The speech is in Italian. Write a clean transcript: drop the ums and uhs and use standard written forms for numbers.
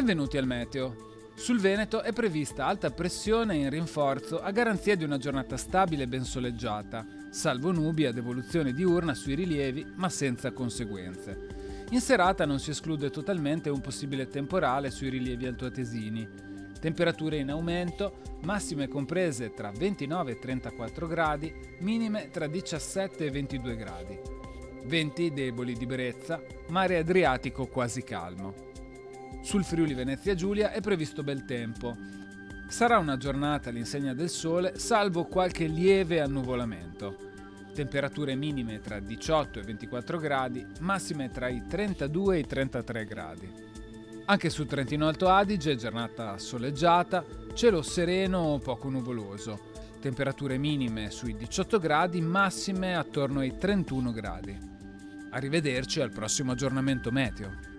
Benvenuti al meteo. Sul Veneto è prevista alta pressione in rinforzo a garanzia di una giornata stabile e ben soleggiata, salvo nubi ad evoluzione diurna sui rilievi ma senza conseguenze. In serata non si esclude totalmente un possibile temporale sui rilievi altoatesini. Temperature in aumento, massime comprese tra 29 e 34 gradi, minime tra 17 e 22 gradi. Venti deboli di brezza, mare Adriatico quasi calmo. Sul Friuli Venezia Giulia è previsto bel tempo. Sarà una giornata all'insegna del sole, salvo qualche lieve annuvolamento. Temperature minime tra 18 e 24 gradi, massime tra i 32 e i 33 gradi. Anche sul Trentino Alto Adige, giornata soleggiata, cielo sereno o poco nuvoloso. Temperature minime sui 18 gradi, massime attorno ai 31 gradi. Arrivederci al prossimo aggiornamento meteo.